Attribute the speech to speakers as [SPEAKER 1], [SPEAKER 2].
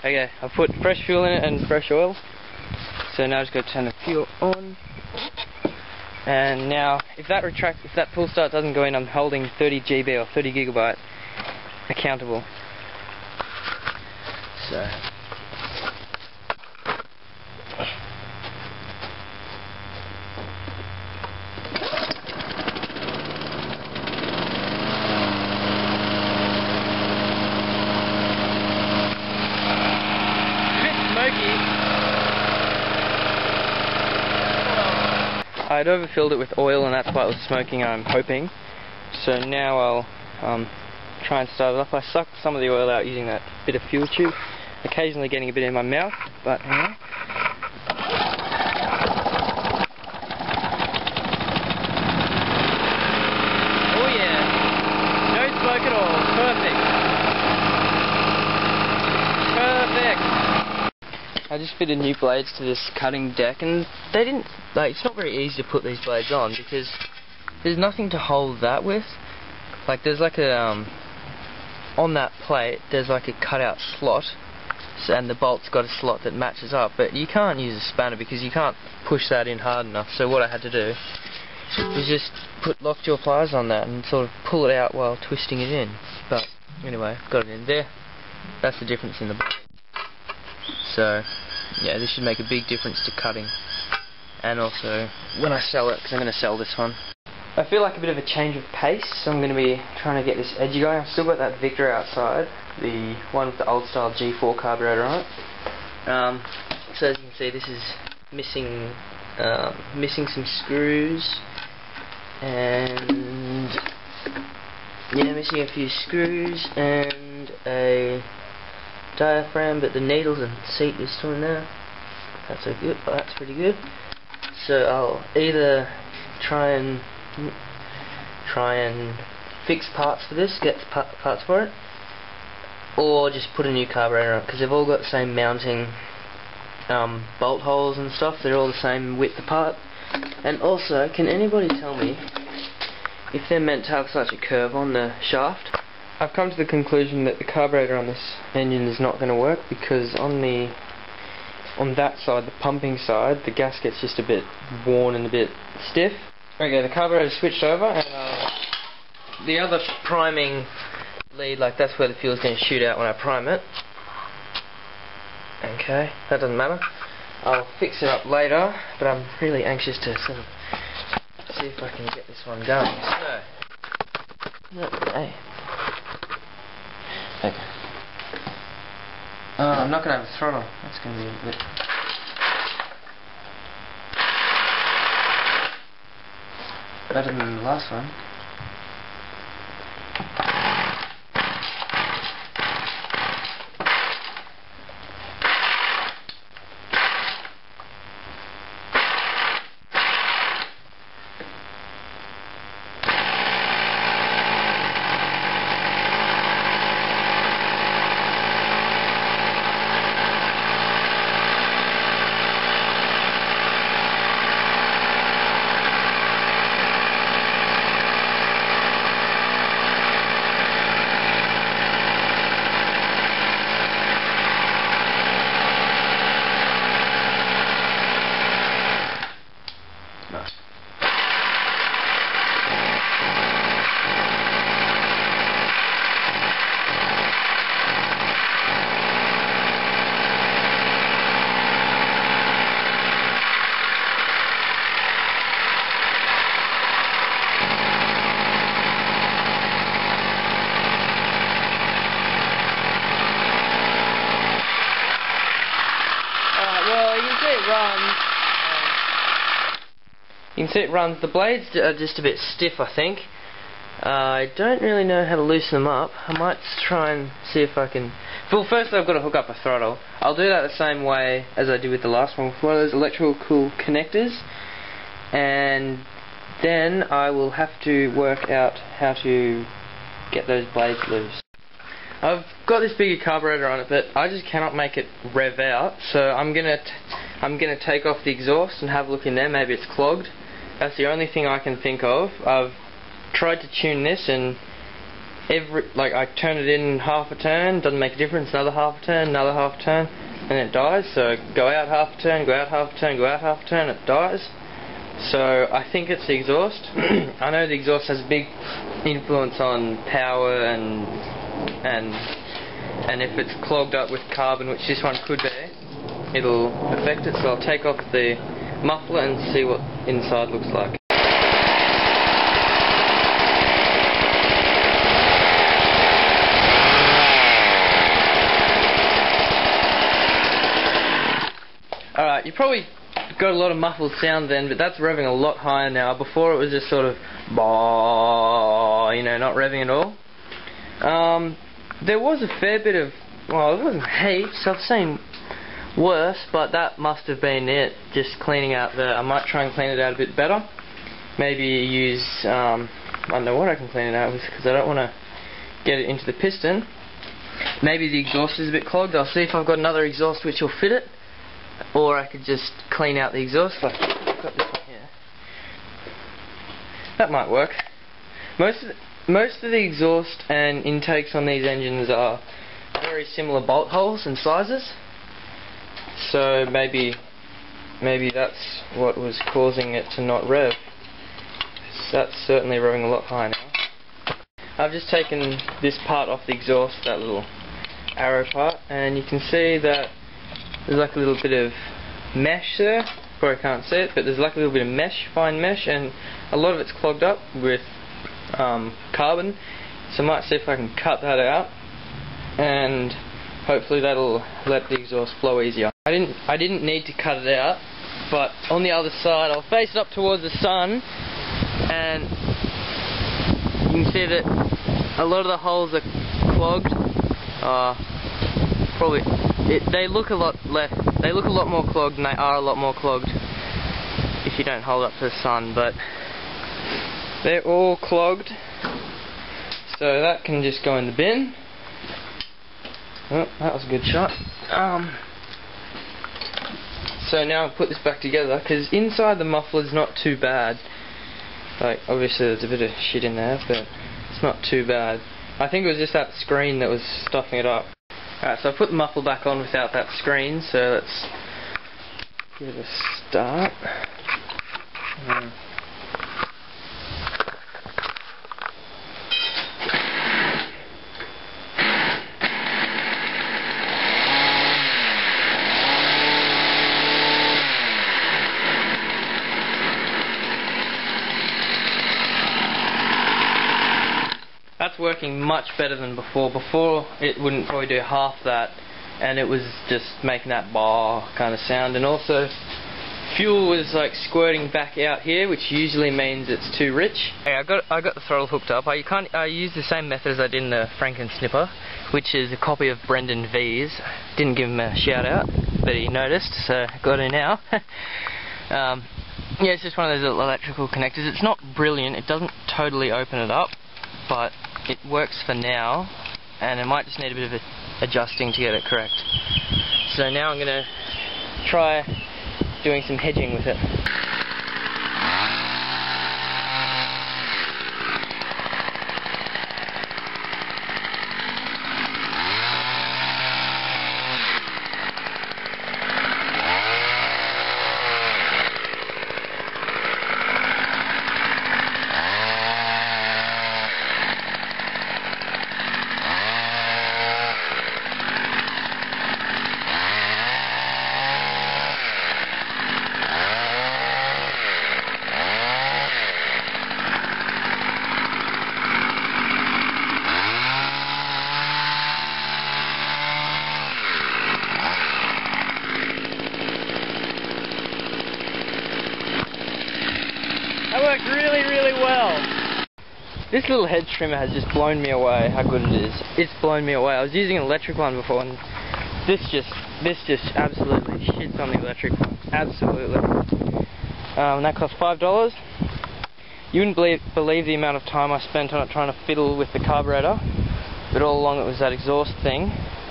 [SPEAKER 1] Okay, I've put fresh fuel in it and fresh oil. So now I just got to turn the fuel on. And now, if that pull start doesn't go in, I'm holding 30 GB or 30 gigabyte accountable. So. I'd overfilled it with oil and that's why it was smoking, I'm hoping. So now I'll try and start it up. I sucked some of the oil out using that bit of fuel tube, occasionally getting a bit in my mouth, but anyway. Oh yeah, no smoke at all, perfect. Perfect. I just fitted new blades to this cutting deck, and they didn't, it's not very easy to put these blades on because there's nothing to hold that with. Like there's like a, on that plate there's like a cutout slot, and the bolt's got a slot that matches up, but you can't use a spanner because you can't push that in hard enough. So what I had to do was just put lockjaw pliers on that and sort of pull it out while twisting it in. But anyway, got it in there. That's the difference in the blade. So, yeah, this should make a big difference to cutting, and also when I sell it, because I'm going to sell this one. I feel like a bit of a change of pace, so I'm going to be trying to get this Edge going. I've still got that Victor outside, the one with the old style G4 carburetor on it. So as you can see, this is missing some screws, and yeah, missing a few screws and a diaphragm, but the needles and seat is still in there. That's good. That's pretty good. So I'll either try and fix parts for this, get parts for it, or just put a new carburetor on it, because they've all got the same mounting bolt holes and stuff. They're all the same width apart. And also, can anybody tell me if they're meant to have such a curve on the shaft? I've come to the conclusion that the carburetor on this engine is not going to work, because on that side, the pumping side, the gasket's just a bit worn and a bit stiff. Okay, the carburetor's switched over, and the other priming lead, like that's where the fuel's going to shoot out when I prime it. Okay, that doesn't matter. I'll fix it up later, but I'm really anxious to sort of see if I can get this one going. So, hey. Okay. I'm not going to have a throttle. That's going to be a bit... better than the last one. You can see it runs. The blades are just a bit stiff, I think. I don't really know how to loosen them up. I might try and see if I can... Well, first I've got to hook up a throttle. I'll do that the same way as I did with the last one, with one of those electrical connectors. And then I will have to work out how to get those blades loose. I've got this bigger carburetor on it, but I just cannot make it rev out. So I'm gonna take off the exhaust and have a look in there. Maybe it's clogged. That's the only thing I can think of. I've tried to tune this, and I turn it in half a turn, doesn't make a difference, another half a turn, another half a turn, and it dies. So go out half a turn, go out half a turn, go out half a turn, it dies. So I think it's the exhaust. I know the exhaust has a big influence on power and if it's clogged up with carbon, which this one could be, it'll affect it. So I'll take off the muffler and see what inside looks like. Alright, you probably got a lot of muffled sound then, but that's revving a lot higher now. Before it was just sort of bah, you know, not revving at all. There was a fair bit of, well, it wasn't heaps, I've seen worse, but that must have been it, just cleaning out I might try and clean it out a bit better. Maybe use, I don't know what I can clean it out with, because I don't want to get it into the piston. Maybe the exhaust is a bit clogged. I'll see if I've got another exhaust which will fit it. Or I could just clean out the exhaust, like I've got this one here. That might work. Most of the exhaust and intakes on these engines are very similar bolt holes and sizes. So maybe that's what was causing it to not rev. That's certainly revving a lot higher now. I've just taken this part off the exhaust, that little arrow part, and you can see that there's like a little bit of mesh there. Probably can't see it, but there's like a little bit of mesh, fine mesh, and a lot of it's clogged up with carbon. So I might see if I can cut that out, and hopefully that'll let the exhaust flow easier. I didn't need to cut it out, but on the other side I'll face it up towards the sun, and you can see that a lot of the holes are clogged. They look a lot more clogged, and they are a lot more clogged if you don't hold up to the sun, but they're all clogged, so that can just go in the bin. Oh, that was a good shot. So now I'll put this back together, because inside the muffler's not too bad. Like, obviously there's a bit of shit in there, but it's not too bad. I think it was just that screen that was stuffing it up. Alright, so I put the muffler back on without that screen, so let's give it a start. That's working much better than before. Before it wouldn't probably do half that, and it was just making that bar kind of sound, and also fuel was like squirting back out here, which usually means it's too rich. Okay, I got the throttle hooked up. I used the same method as I did in the Franken snipper, which is a copy of Brendan V's. Didn't give him a shout out, but he noticed, so got it now. Yeah, it's just one of those little electrical connectors. It's not brilliant, it doesn't totally open it up, but it works for now, and it might just need a bit of adjusting to get it correct. So now I'm going to try doing some hedging with it. That worked really, really well. This little Hedge trimmer has just blown me away how good it is. It's blown me away. I was using an electric one before, and this just absolutely shits on the electric one. Absolutely. And that cost $5. You wouldn't believe the amount of time I spent on it trying to fiddle with the carburetor, but all along it was that exhaust thing.